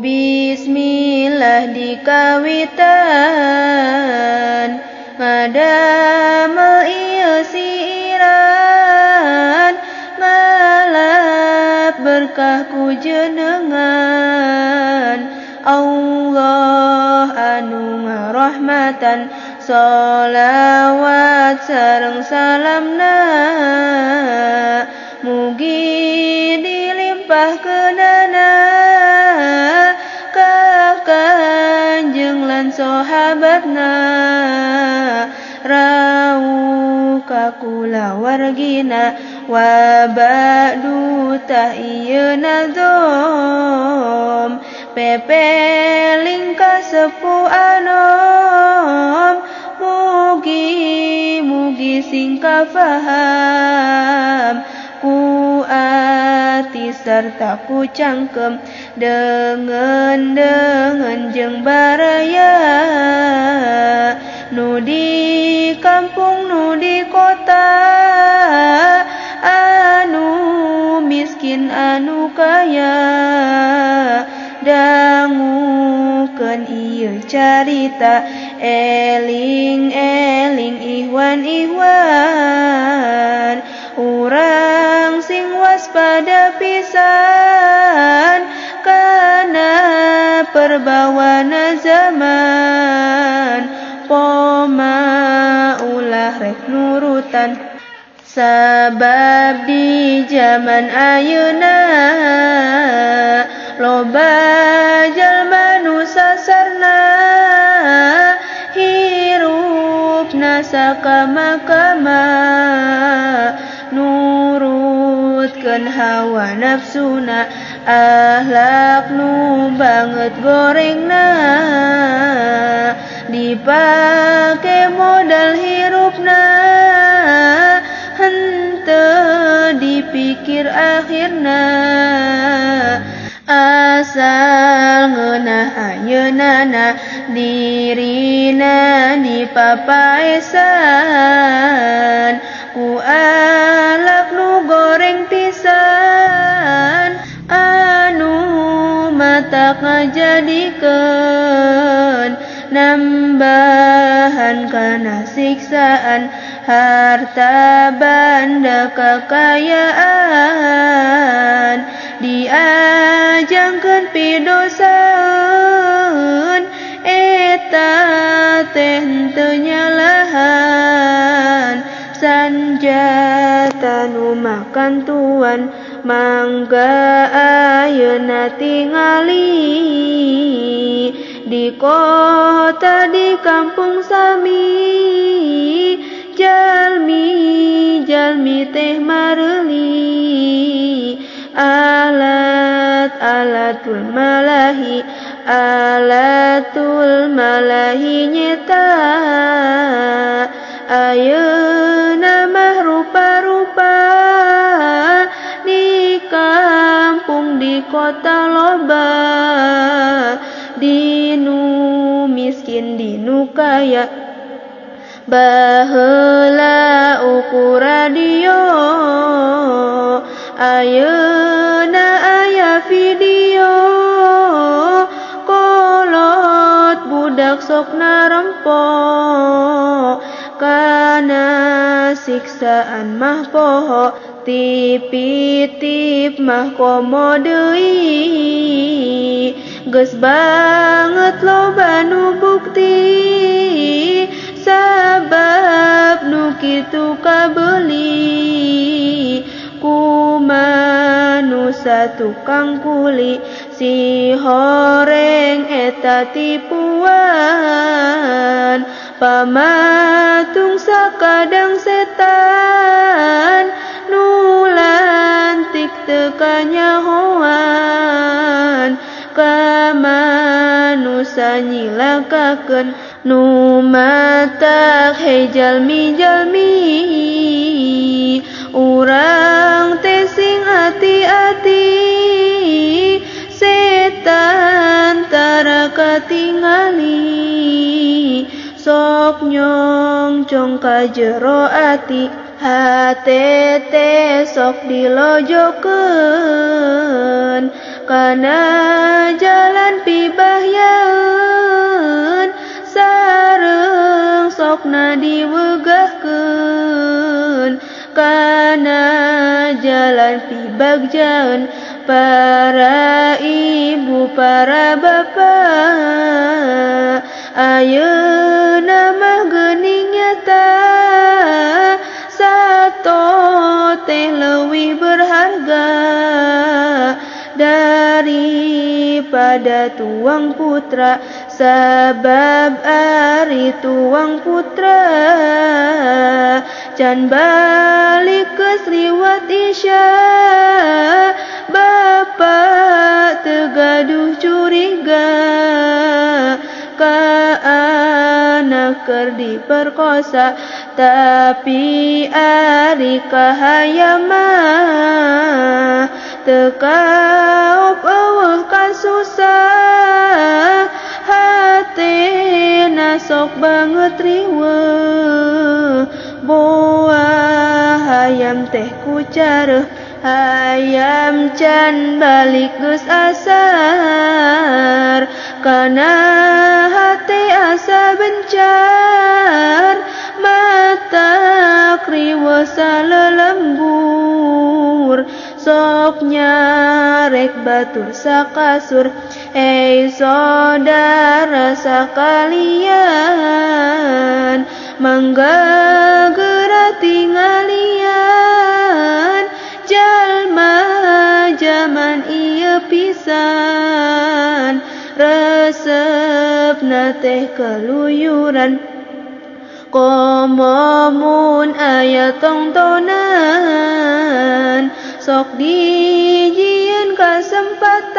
bismillah dikawitan ngadamel ieu siiran ngalap berkah ku jenengan Allah anu ngarahmatan sholawat sareng salamna mugi dilimpahkeunana ka Kanjeng lan sahabatna rawuh ka kula wargina wa ba'du tah ieu nazom pepeling ka sepuh anom mugi sing kafaham ku ati sarta ku cangkem dengan jeung baraya nu di kampung nu di kota anu miskin anu kaya dangukeun ieu carita eling-eling ihwan-ihwan urang sing waspada pisan kana perbawana zaman poma ulah rek nurutan sabab di zaman ayeuna loba jalma nu sasarna hirupna sakama-kama nurutkeun hawa nafsuna ahlak nu banget gorengna dipake modal hirupna henteu dipikir akhirna asal ngeunah ayeunana dirina dipapaesan ku ahlak nu goreng pisan anu matak ngajadikeun nambahan kana siksaan harta banda kekayaan diajangkeun pidosaeun eta teh henteu nyalahan sanjata nu makan tuan mangga ayeuna tingali di kota di kampung sami jalmi teh mareuli alatul malahi nyeta ayeuna mah rupa-rupa di kampung di kota loba dinu miskin dinu kaya baheula ukur radio ayeuna aya video kolot budak sok narempo kana siksaan mah poho tip mah komo deui geus banget loba nu bukti sabab nu kitu kabeuli ku manusa tukang kuli si horeng eta tipuan pamatung sakadang setan nu lantik teu kanyahoan ka manusa nyilakakeun nu matak he jalmi-jalmi urang teh sing hati-hati setan tara katingali sok sok nyong cong ka jero ati hatete sok dilojokeun kana jalan pibahyaeun sareng sokna diwegahkeun kana jalan pibagjaeun para ibu para bapak ayeuna mah geuning nyata sato teh leuwih berharga daripada tuang putra sabab ari tuang putra can balik geus liwat isya bapak tegaduh curiga ka anak keur diperkosa tapi ari kahayam mah teu kaop eueuh kasusah hatena sok banget riweuh boa hayam teh kucareuh hayam can balik geus asar kana hate asa bencar mata kriweuh salelembur sok nyarek batur sakasur hei saudara sakalian mangga geura tinggalian jalma jaman ieu pisan resepna teh keluyuran komo mun aya tongtonan sok dijieun kesempatan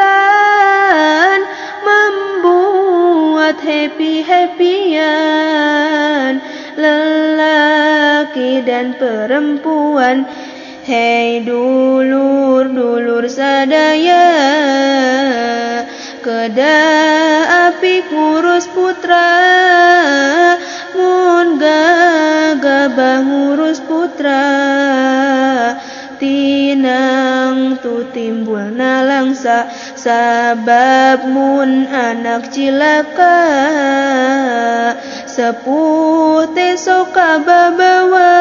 membuat happy-happyan lelaki dan perempuan hei dulur-dulur sadaya kedah apik ngurus putra mun gagabah ngurus putra tinang tu timbulna langsa sabab mun anak cilaka sepuh teh sok kababawa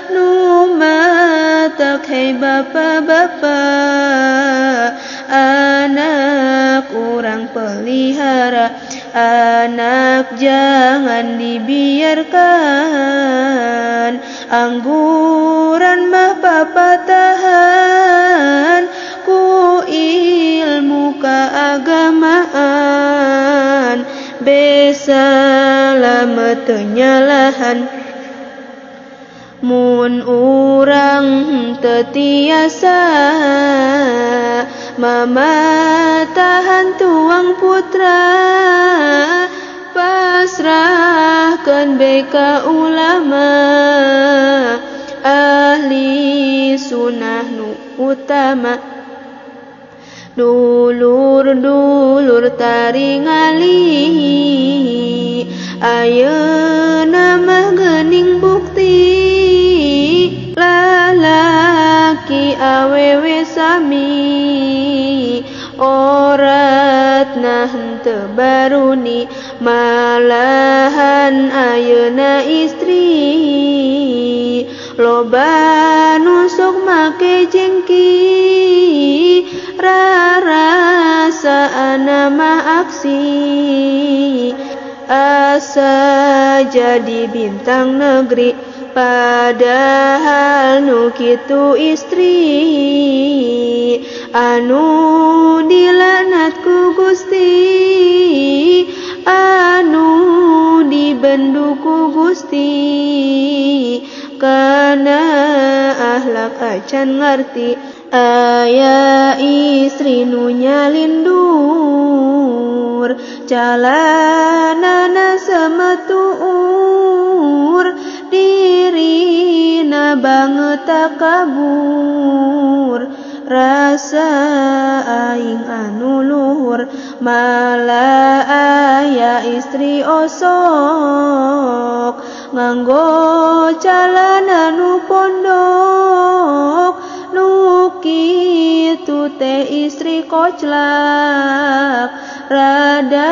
nu matak hei bapa-bapa anak urang pelihara anak jangan dibiarkan angguran mah papa tahan ku ilmu keagamaan besalamet teu nyalahan mun urang teu tiasa mamatahan tuang putra pasrahkeun bae ka ulama ahli sunnah nu utama dulur-dulur taringali ayeuna mah geuning bukti lalaki awewe sami oratna henteu baruni malahan ayeuna istri loba nu sok make jengki rarasaan mah aksi asa jadi bintang negeri padahal nu kitu istri anu dilanat ku Gusti anu dibendu ku Gusti kana ahlak acan ngarti aya istri nu nyalindur calanana semetuur dirina banget takabur rasa aing anu luhur Malah aya istri osok nganggo calana nu pondok nu kitu teh istri koclak rada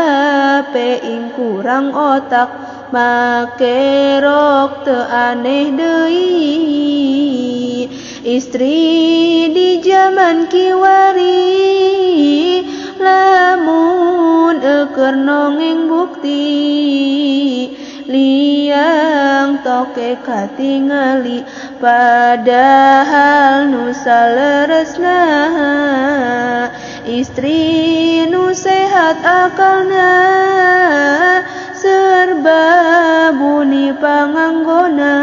peing kurang otak make rok teu aneh deui istri di zaman kiwari lamun keur nongeng bukti liang toke katingali padahal nu saleresna istri nu sehat akalna serba buni panganggona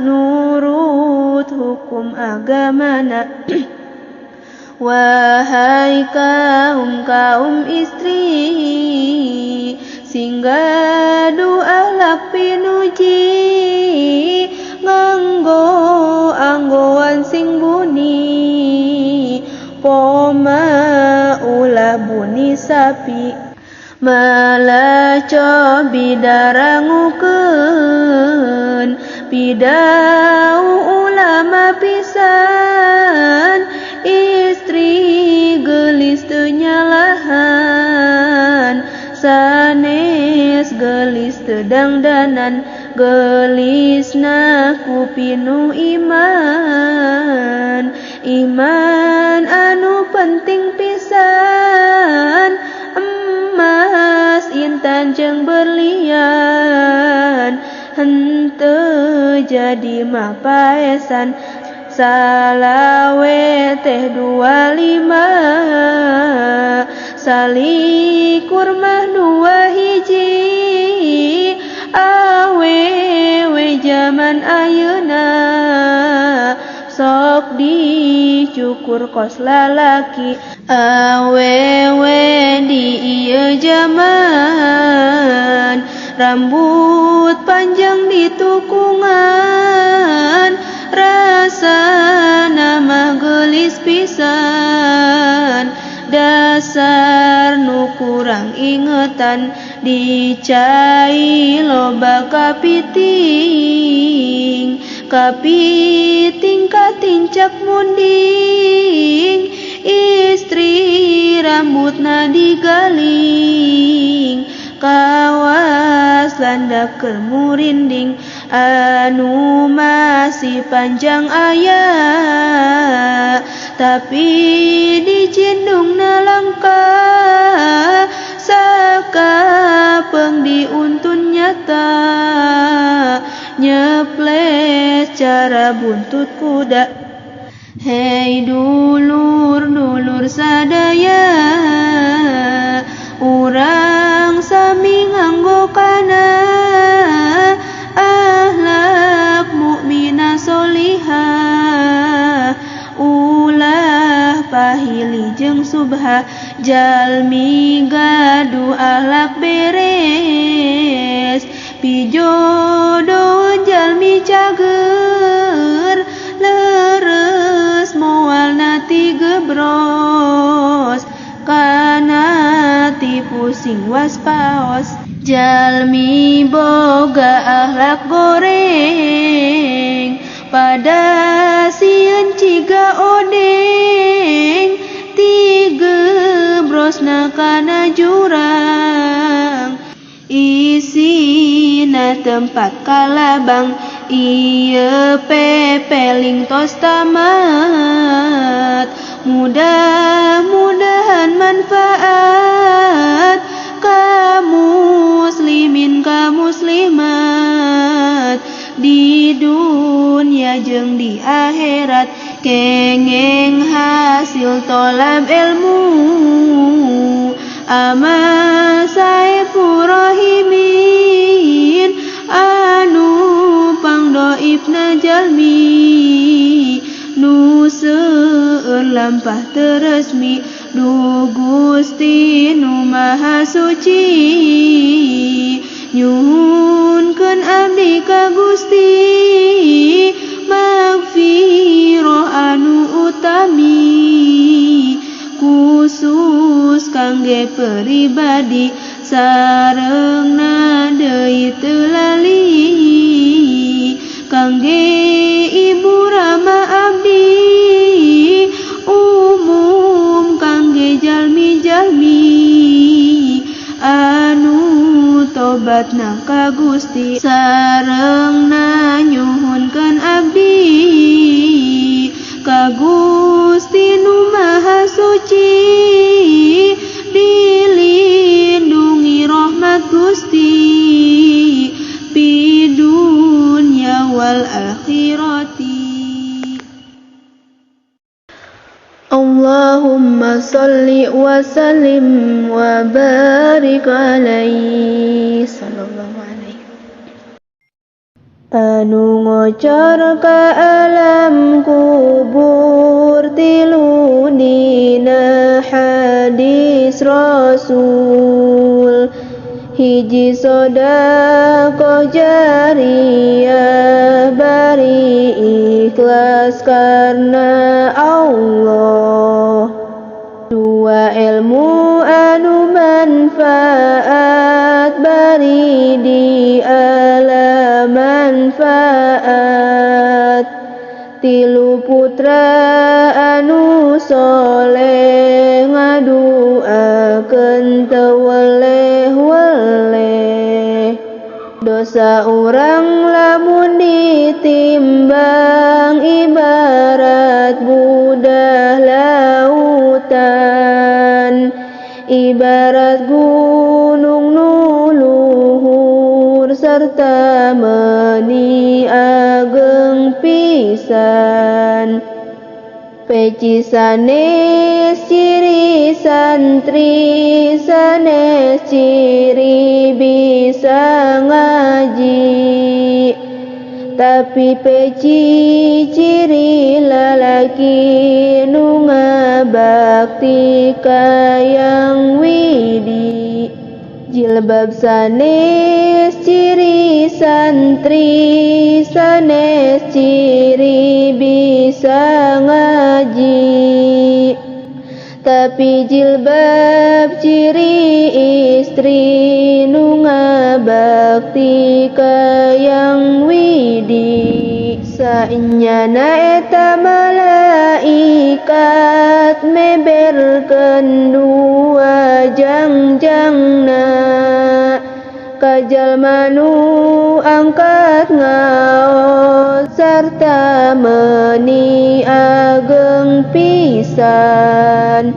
nurut hukum agamana wahai kaum istri singgadu ahlak pinuji nganggo anggoan sing buni poma ulah buni sapi malah cobi darangukeun pidau ulama pisan istri gelis teu nyalahan sanes gelis teu dangdanan gelisna ku pinu iman anu penting pisan emas intan jeung berlian henteu jadi mah paesan salawe teh 25 salikur mah 2 hiji awewe zaman ayeuna sok dicukur kos lalaki awewe di ieu zaman rambut panjang di tukungan rasa nama gelis pisan dasar nu kurang ingetan dicai loba kapiting katincak munding istri rambutna digaling kawas landak keur murinding anu masih panjang aya tapi dicindungna langka sakapeung diuntun nyata nyeples cara buntut kuda hei dulur sadaya urang sami nganggo kana ahlak mukminah solihah ulah pahili jeung subha jalmi gadu ahlak beres pijodoh jalmi cager leres moal nati gebros kana ti pusing waspaos jalmi boga ahlak goreng pada sieun ciga odeng ti gebrosna kana jurang isina tempat kalabang ieu pepeling tos tamat mudah-mudahan manfaat ka muslimin ka muslimat di dunia jeung di akhirat kengeng hasil tolab ilmu amal saifur rahimin anu pangdoifna jalmi nu seueur lampah teresmi duh Gusti nu maha suci nyuhunkeun abdi ka Gusti magfirah anu utami khusus pribadi sarengna deui teu lali kangge Ibu Rama abdi umum kangge jalmi-jalmi anu tobatna ka Gusti sarengna nyuhunkeun abdi ka Gusti nu Maha Suci dilindungi rahmat Gusti pi dunya wal akhirati. Allahumma salli wa sallim wa barik alaihi sallallahu alaihi anu ngocor ka alam kubur tilu dina hadis Rasul hiji sodaqoh jariyah bari ikhlas karena Allah dua ilmu anu manfaat bari di alam manfaat tilu putra anu soleh ngaduakeun teu weleh-weleh dosa urang lamun ditimbang ibarat budah lautan ibarat gunung nu luhur sarta meuni ageng pisan peci sanes ciri santri sanes ciri bisa ngaji tapi peci ciri lalaki nu ngabakti ka Yang Widi jilbab sanes ciri santri sanes ciri bisa ngaji tapi jilbab ciri istri nu ngabakti ka Yang Widi saenyana eta malaikat meberkeun dua jangjangna ka jalma nu angkat ngaos sarta meuni ageng pisan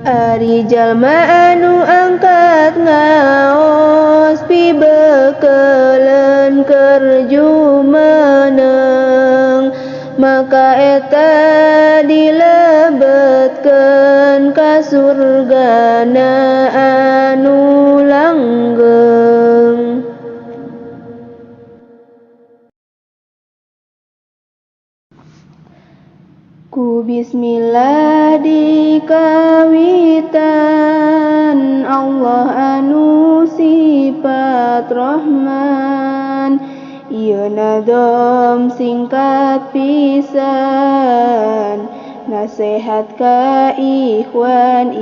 ari jalma anu angkat ngaos pibekeleun keur jumeneng maka eta dilebetkeun ka surgana anu langgeng. Ku bismillah dikawitan Allah anu sifat Rahman ieu nadom singkat pisan nasehat ka ikhwan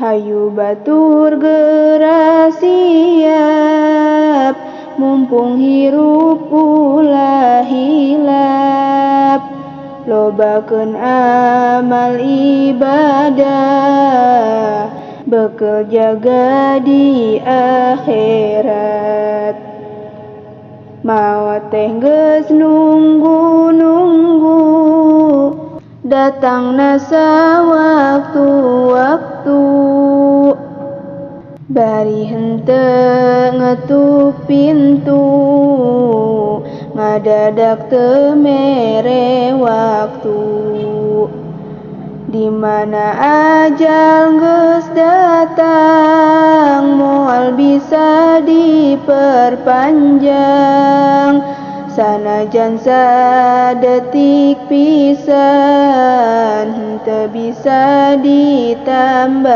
hayu batur geura siap mumpung hirup ulah hilap lobakeun amal ibadah bekel jaga di akhirat maot teh geus nunggu datangna sawaktu-waktu bari henteu ngetuk pintu ngadadak teu mere waktu di mana ajal geus datang moal bisa diperpanjang sanajan sadetik pisan henteu bisa ditambahan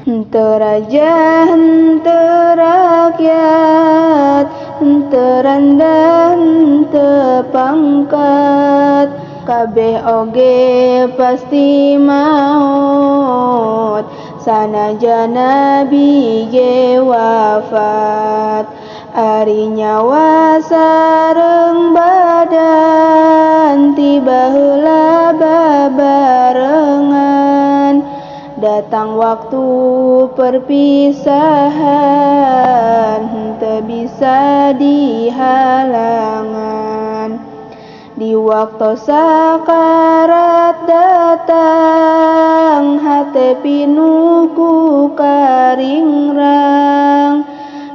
henteu raja henteu rakyat henteu rendah henteu pangkat kabeh oge pasti maut, sanajan nabi ge wafat. Ari nyawa sareng badan tiba heula babarengan, datang waktu perpisahan teu bisa dihalangan. Di waktu sakarat datang, hate pinuh ku karingrang,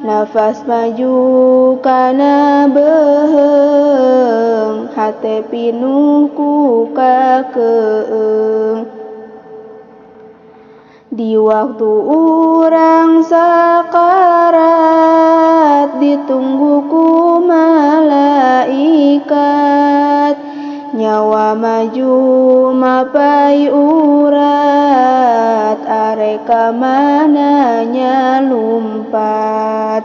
nafas maju kana beheung, hate pinuh ku kakeung. Di waktu urang sakarat, ditunggu ku malaikat, nyawa maju mapai urat, are ka mananya lumpat.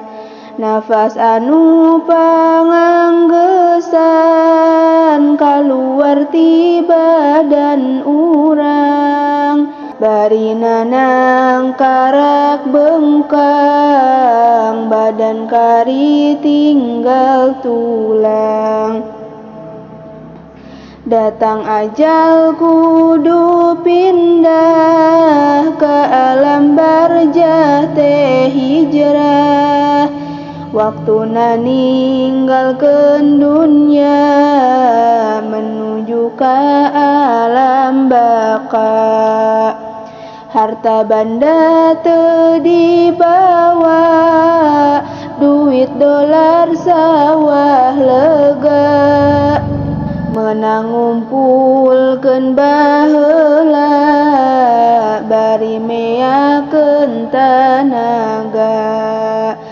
Nafas anu panganggesan kaluar ti badan urang, bari nanang karak bengkang, badan kari tinggal tulang. Datang ajal kudu pindah ke alam barzah teh hijrah, waktuna ninggalkeun dunya menuju ka alam baka. Harta banda teu dibawa, duit dolar sawah lega, meunang ngumpulkeun baheula, bari meakeun tanaga.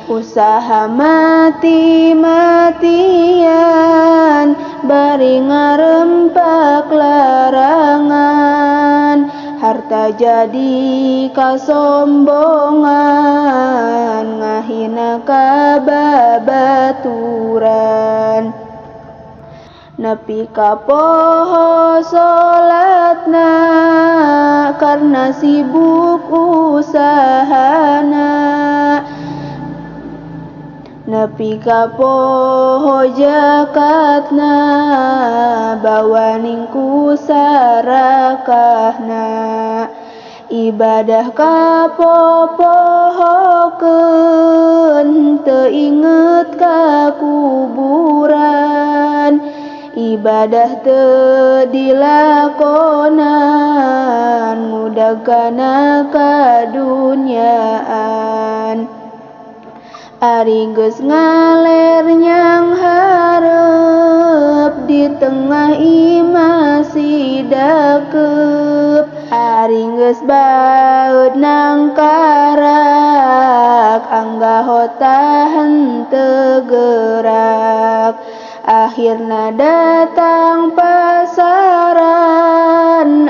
Usaha mati-matian, bari ngarempak larangan, harta jadi kasombongan, ngahina ka babaturan. Nepi ka poho salatna karna sibuk usahana, nepi ka poho jakatna bawaning ku sarakahna. Ibadah ka popohokeun teu inget ka kuburan, ibadah teu dilakonan mudag kana kadunyaan. Ari geus ngaler nyang hareup, di tengah imasi dakeup, ari geus baeud nang karak, anggaho tahan teu gerak. Akhirna datang pasaran,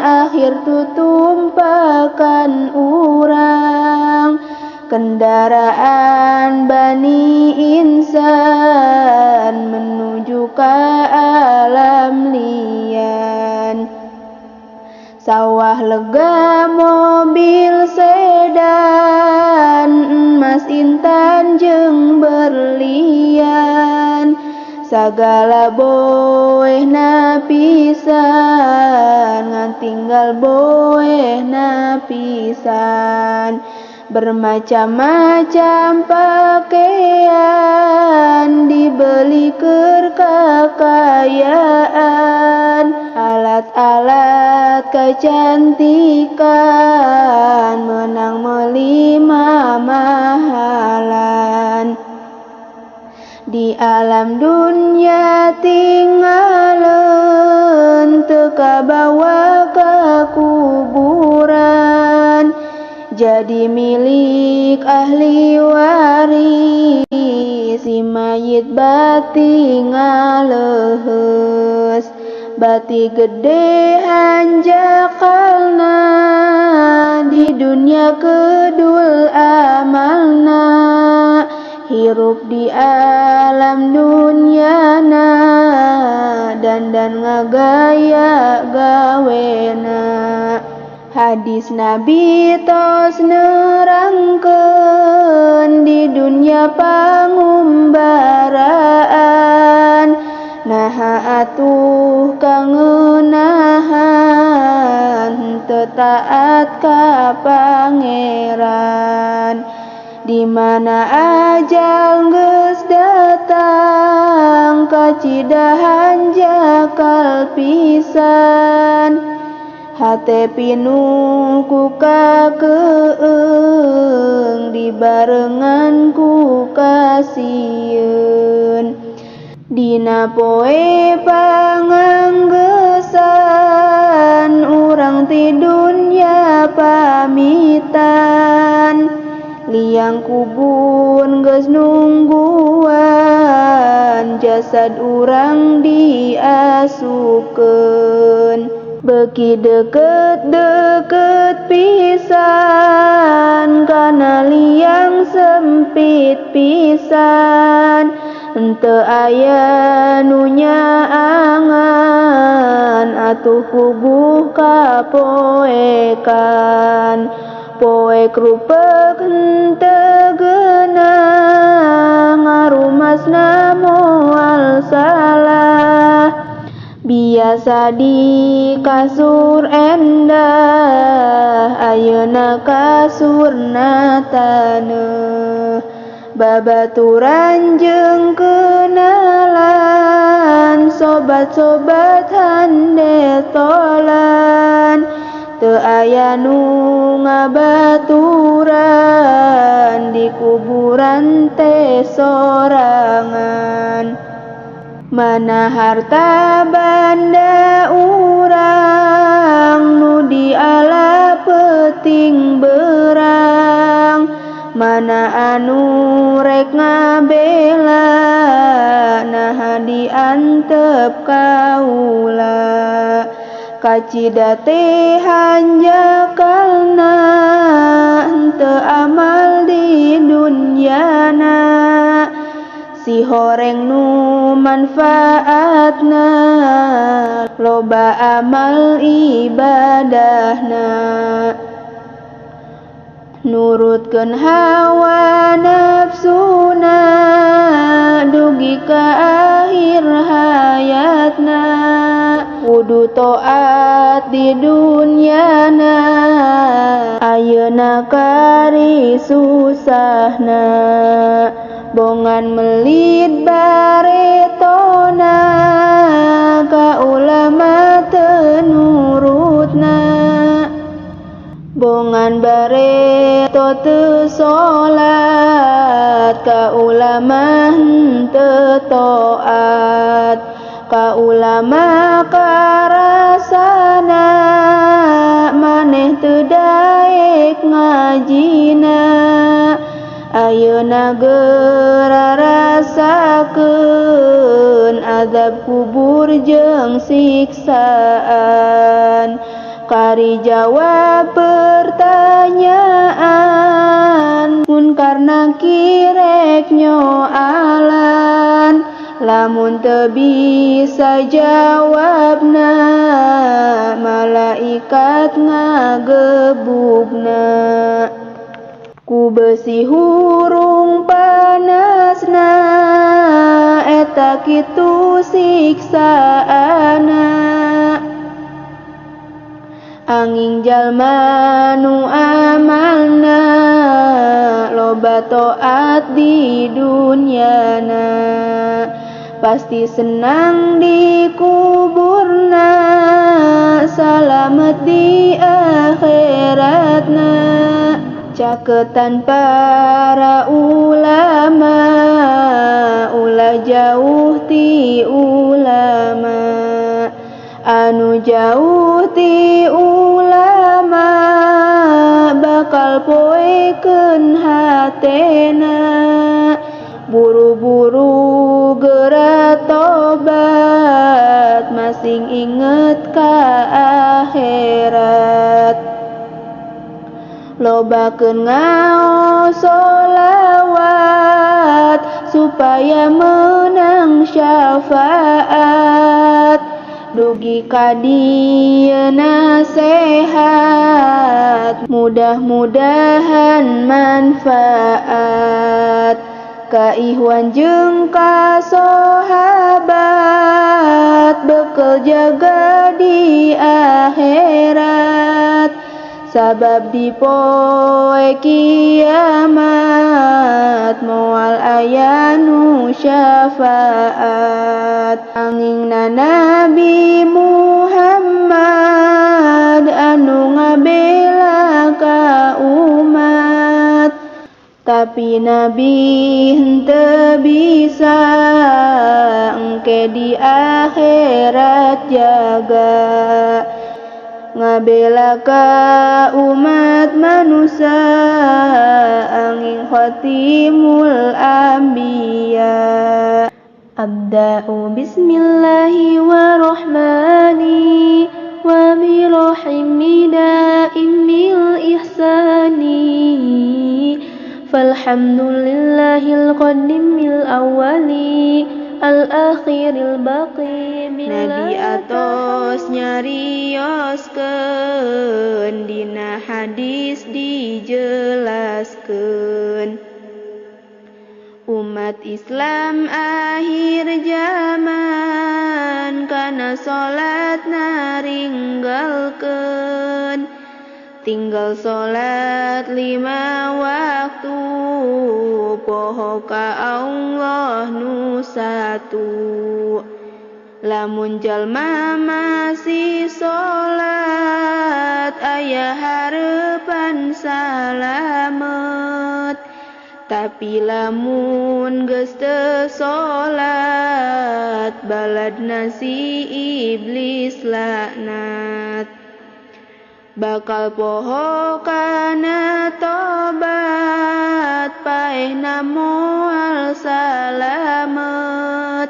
akhir tutumpakan urang, kendaraan Bani Insan menuju ka alam lian. Sawah lega mobil sedan, emas intan jeung berlian, sagala boehna pisan, ngan tinggal boehna pisan. Bermacam-macam pakaian, dibeli keur kakayaan, alat-alat kecantikan, menang meuli mamahalan. Di alam dunya tinggalin, teu kabawa ka kuburan, jadi milik ahli waris, si mayit bati ngaleheus. Bati gede hanjakalna, di dunya kedul amalna, hirup di alam dunyana dan ngagaya gawena. Hadis Nabi tos nerangkeun di dunya pangumbaraan, naha atuh kangeunahan teu taat ka Pangeran. Di mana ajal geus datang, kacidahan jakal pisan, hate pinuh ku kakeung dibarengan ku kasieun. Dina poe panganggesan urang ti dunya pamitan, liang kubun geus nungguan jasad urang diasukeun. Beki deket-deket pisan kana liang sempit pisan, henteu aya nu nyaangan atuh puguh kapoekan. Poek rupek henteu geunah ngarumasna moal salah, biasa di kasur endah ayeuna kasurna taneuh. Babaturan jeung kenalan, sobat-sobat hande tolan, teu aya nu ngabaturan di kuburan teh sorangan. Mana harta banda urang nu diala peuting beurang, mana anu rek ngabela naha diantep kaula. Kacida teh hanjakalna henteu amal di dunyana, si horeng nu manfaatna loba amal ibadahna. Nurutkeun hawa nafsuna dugi ka akhir hayatna, kudu taat di dunyana ayeuna kari susahna. Bongan melit baretona ka ulama teu nurutna, bongan bareto teu salat ka ulama henteu taat. Ka ulama karasana maneh teu daek ngajina, ayeuna geura rasakeun azab kubur jeung siksaan. Kari jawab pertanyaan munkar nakir rek nyoalan, lamun teu bisa jawabna malaikat ngagebugna. Ku besi hurung panasna eta kitu siksaana, anging jalma nu amalna loba taat di dunyana, pasti senang di kuburna salamet di akhiratna. Caketan para ulama ulah jauh ti ulama, anu jauh ti ulama bakal poekeun hatena. Buru-buru geura tobat masing inget ka akhirat. Lobakeun ngaos sholawat kuat supaya menang syafaat. Dugi kadieuna sehat, mudah-mudahan manfaat. Ka ikhwan jeung ka sahabat, bekel jaga di akhirat. Sabab di poe kiamat moal aya nu syafaat. Angingna Nabi Muhammad anu ngabela ka umat, tapi Nabi henteu bisa engke di akhirat jaga. Ngabela ka umat manusia angin khatimul anbiya. Abda'u bismillahi wa rahmani wa birahimi da'imil ihsani. Falhamdulillahil qadimil awali al-akhiril baqi. Nabi atos nyarioskeun, dina hadis dijelaskeun. Umat Islam akhir zaman kana salat naringgalkeun. Tinggal salat 5 waktu, poho ka Allah nu satu. Lamun jalma masih salat, aya hareupan salamet. Tapi lamun geus teu salat, baladna si iblis laknat. Bakal poho kana tobat, paehna moal salamet.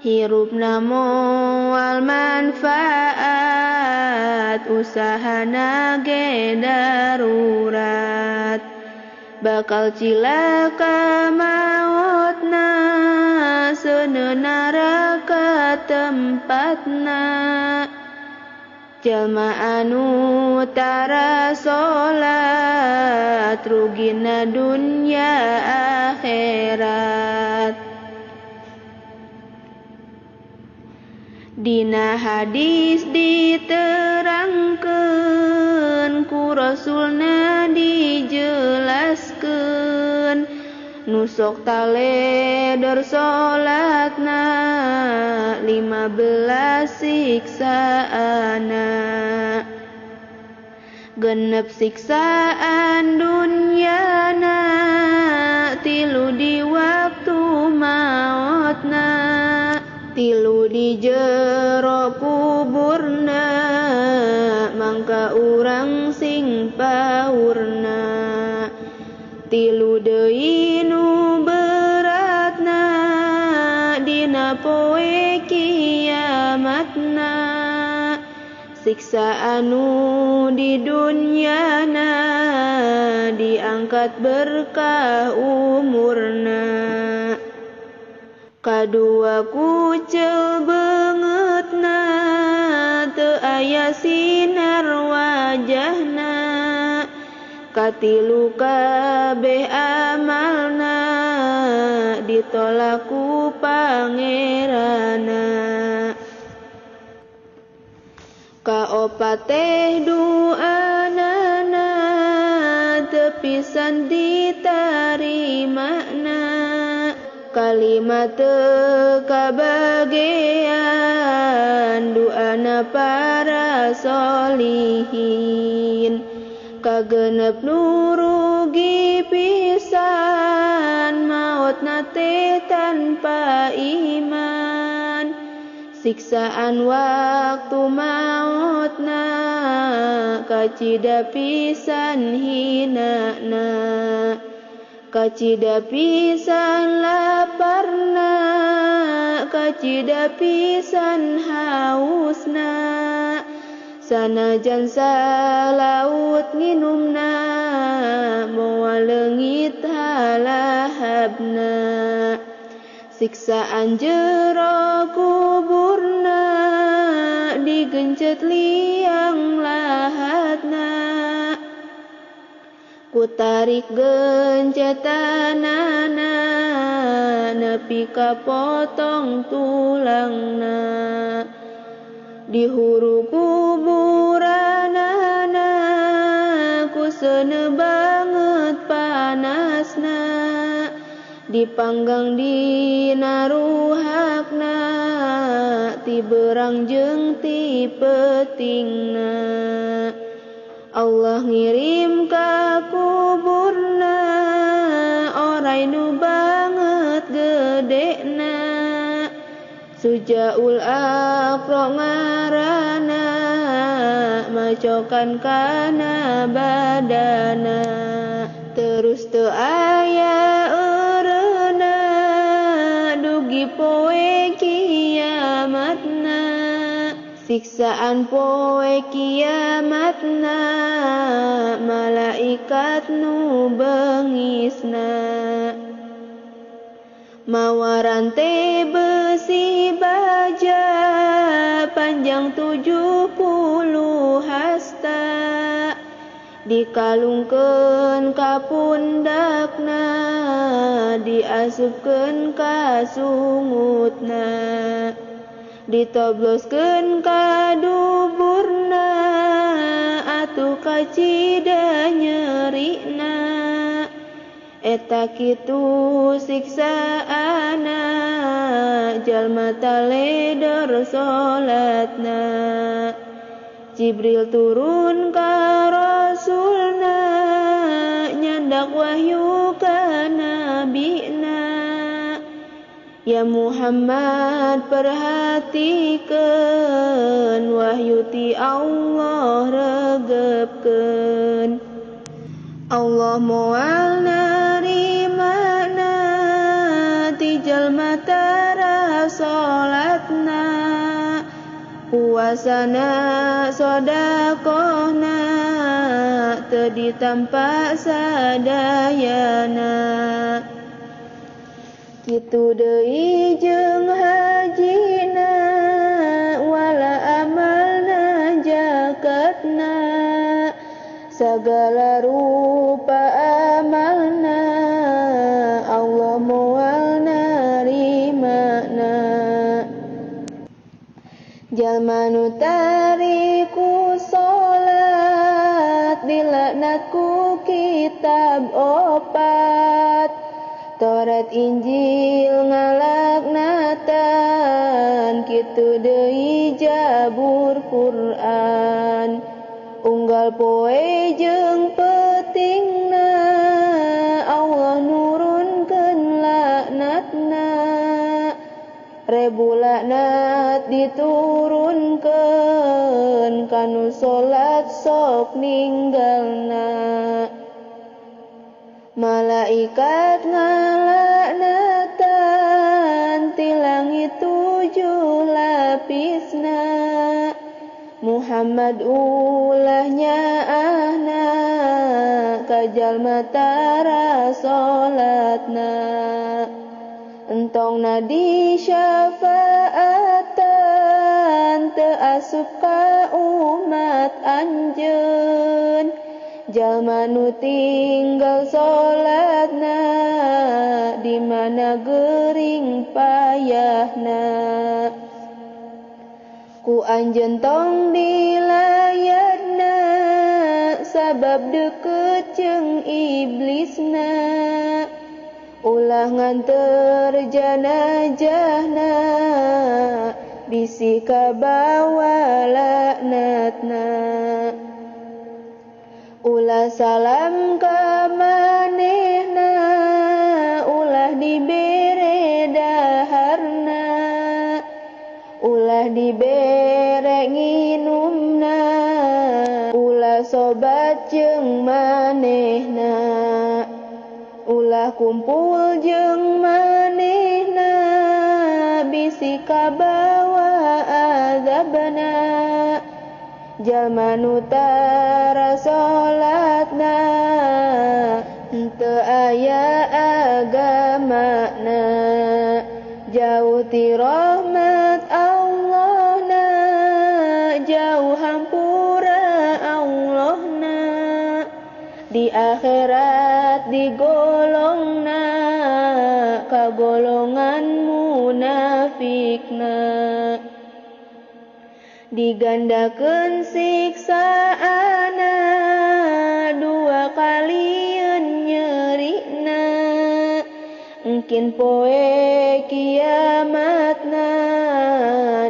Hirupna moal manfaat, usahana ge darurat. Bakal cilaka mautna, seuneu neraka tempatna. Jalma anu tara salat, rugina dunya akhirat. Dina hadis diterangkeun, ku Rasulna dijelaskeun. Nusok taledor salatna, 15 siksaana. Genep siksaan dunyana, 3 di waktu mautna. 3 di jero kuburna, mangka urang sing paurna. 3 deui nu beratna, dina poe kiamatna. Siksa anu di dunyana, diangkat berkah umurna. Kadua kucel beungeutna, teu aya sinar wajahna. Katilu kabeh amalna, ditolak ku pangeranna. Kaopat teh duanana, teu pisan ditarimana. Kalimat teu kabagean, duana para solihin. Kagenep nu rugi pisan, mautna teh tanpa iman. Siksaan waktu mautna, kacida pisan hinana. Kacida pisan laparna, kacida pisan hausna. Sanajan salaut nginumna, moal leungit halahabna. Siksaan jero kuburna digencet liang lahatna. Kutarik gencetanana nepi ka potong tulangna. Dihuru kuburanana ku seuneu banget panasna. Dipanggang dina ruhakna ti beurang jeung ti peutingna. Allah ngirim ka kuburna oray nu banget gedena. Sujaul Aqra ngaranna macokan kana badana. Terus teu aya eureuna dugi poe kiamatna. Siksaan poe kiamatna malaikat nu beungisna. Mawa rante besi baja panjang 70 hasta. Dikalungkeun ka pundakna diasupkeun ka sungutna. Ditobloskeun ka duburna atuh kacida nyerina. Eta kitu siksaana jalma taledor salatna. Jibril turun ka rasulna nyandak wahyu ka nabina. Ya Muhammad perhatikeun wahyu ti Allah regepkeun. Allah moal narimana ti jalma tara salatna. Puasana sodaqohna teu ditampa sadayana. Kitu deui jeung hajina wala amalna jakatna. Sagala rupa amalna Allah moal narimana. Jalma nu tariku salat dilaknat ku kitab opat. Taurat Injil ngalaknatan kitu deui Jabur Quran. Unggal poe jeung peutingna Allah nurunkeun laknatna. Rebu laknat diturunkeun kanu salat sok ninggalna. Malaikat ngalaknatan ti langit 7 lapisna. Muhammad ulah nyaahna ka jalma tara salatna. Entongna di syafaatan teu asup ka umat anjeun. Jalma nu tinggal salatna di mana geuring payahna. Ku anjeun tong dilayatna sabab deukeut jeung iblisna. Ulah nganter janajahna bisi ka bawa laknatna. Ulah salam ka manehna ulah dibere daharna. Ulah dibere nginumna ulah sobat jeung manehna. Ulah kumpul jeung manehna bisi ka bawa azabna. Jalma nu tara salatna cahaya agamana, jauh ti rahmat Allahna, jauh hampura Allahna, di akhirat digolongna kagolongan munafikna, digandakeun siksaana dua kalieun nyerina, engkin poe kiamatna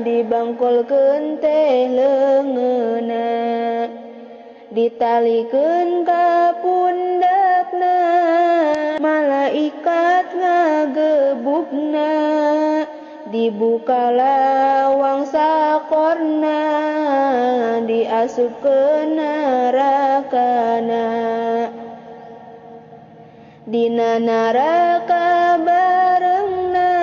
dibangkolkeun teh leungeuna, ditalikeun ka pundakna malaikat ngagebukna, dibuka lawang sakorna diasupkeun narakana, dina naraka barengna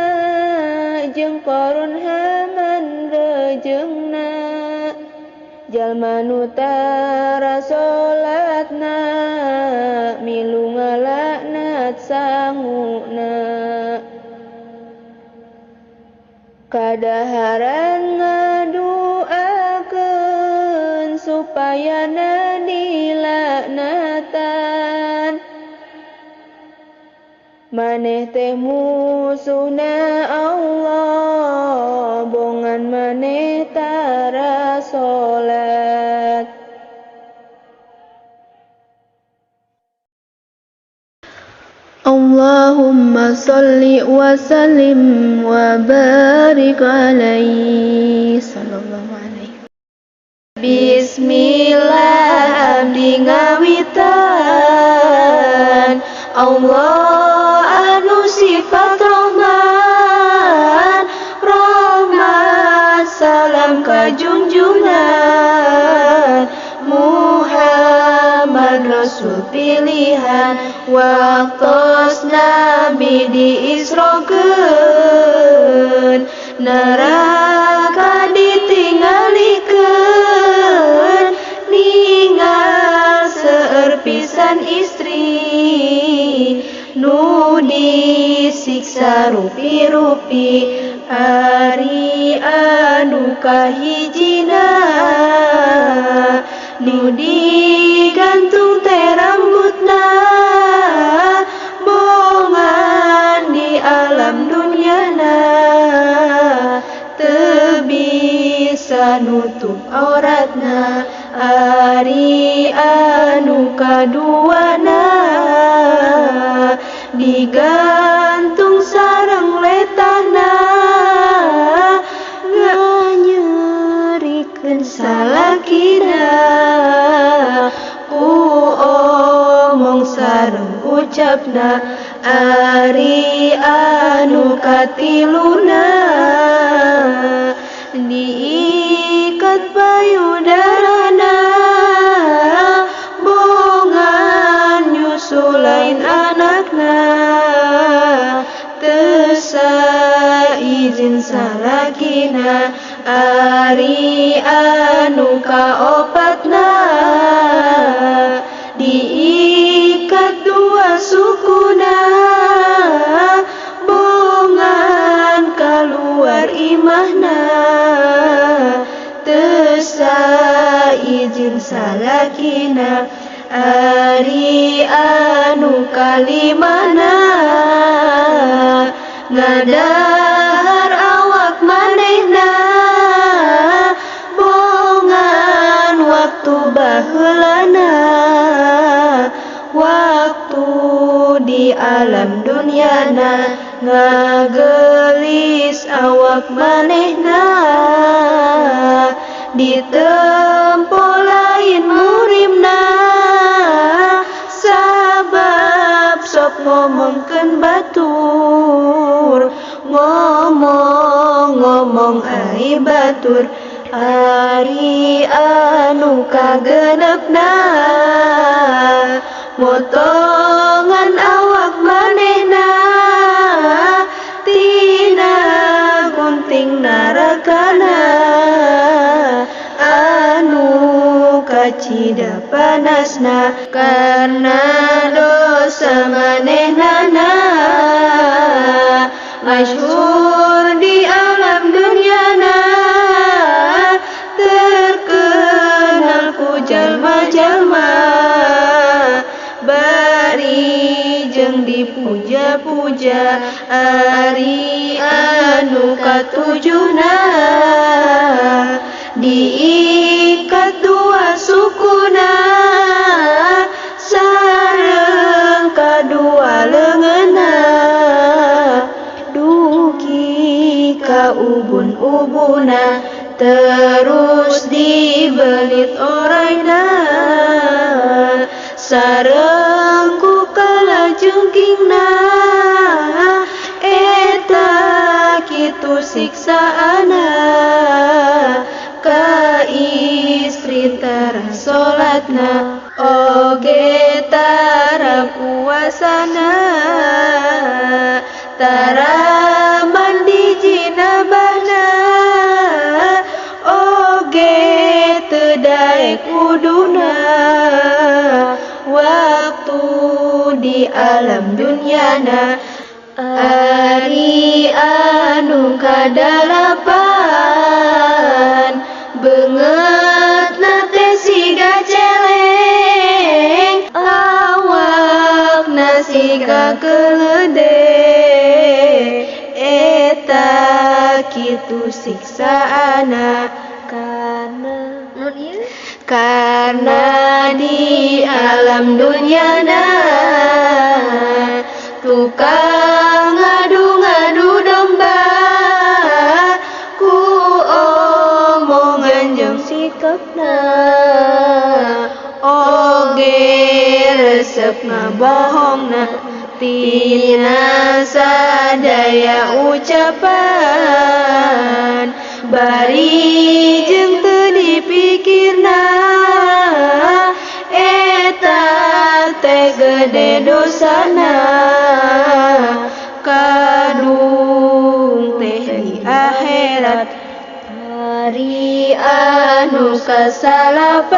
jeung Qarun Haman rejeungna, jalma nu tara salatna milu ngalaknat sanguna, kadaharan ngaduakeun supaya dilaknatan, maneh teh musuhna Allah bongan maneh tara salat. Allahumma salli wa sallim wa barik alaihi sallallahu alaihi. Bismillah abdi ngawitan Allah anu sifat rahman, rahmat salam ka junjungan Muhammad Rasul pilihan, waktos Nabi diisrokeun, neraka ditinggalikeun, ninggal seueur pisan istri nu disiksa rupi-rupi, ari anu kahijina nu digantung teh rambutna, bongan di alam dunyana, teu bisa nutup auratna, ari anu kaduana digantung sareng letahna, nganyerikeun salakina, omong sareng ucapna, ari anu katiluna diikat payudarana, bongan nyusulain anakna, teu saizin salakina, ari anu kaopatna diikat dua sukuna, bongan kaluar imahna, teu saizin salakina, ari anu kalimana ngadahar awak manehna, bongan waktu baheulana, waktu di alam dunyana, ngagelis awak manehna, ditempo lain murimna, sabab sok ngomongkeun batur, ngomong ai batur, ari anu kagenepna, motongan awak manehna, tina gunting narakana, anu cida panasna karena dosa manehnana masyhur di alam dunyana terkenal ku jalma-jalma bari jeung dipuja-puja ari anu katujuna diikat dua sukuna sareng kadua leungeunna dugi ka ubun-ubuna terus dibelit orayna sareng ku kalajengkingna eta kitu siksaana ka istri tara salatna oge tara puasana tara mandi jinabahna oge teu daek wuduna waktu di alam dunyana ari anu kadalapan beungeutna teh siga celeng awakna siga keledai eta kitu siksaana karena di alam dunyana tukang ngadu-ngadu domba ku omongan jeung sikapna oge resep ngabohongna tina sadaya ucapan bari jeung teu dipikirna eta teh gede dosana kadung teh di akhirat hari anu kasalapan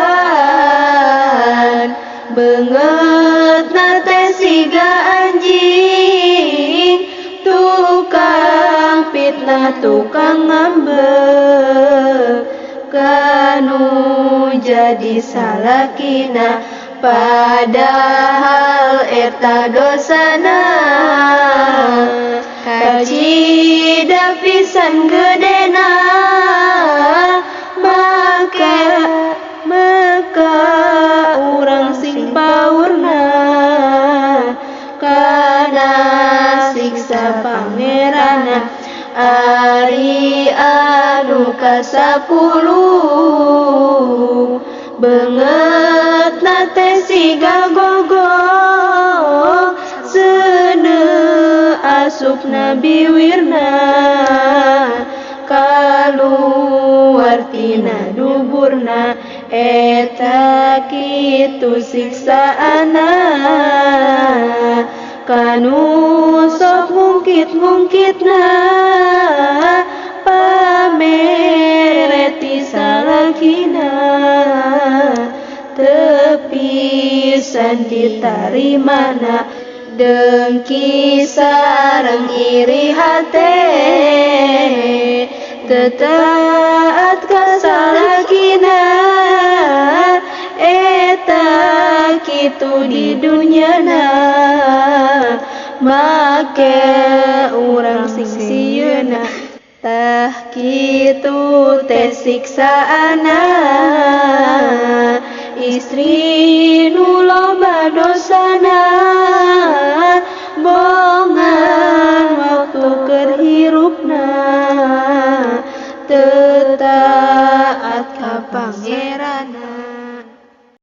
beungeutna teh siga anjing tukang fitnah tukang ngambek kanu jadi salakina padahal eta dosana kacida pisan gedena maka urang sing paurna kana siksa pangerana ari anu kasapuluh beungeutna teh siga gogong seuneu asupna biwirna kaluar tina duburna eta kitu siksaana kanu sok ngungkit-ngungkitna pamer ti salakina teu pisan ditarimana dengki sareng iri hate teu taat ka salakina eta kitu di dunyana make urang sing sieuna tah kitu teh siksaana istri nu loba dosana bongan waktu keur hirupna teu taat ka pangerana.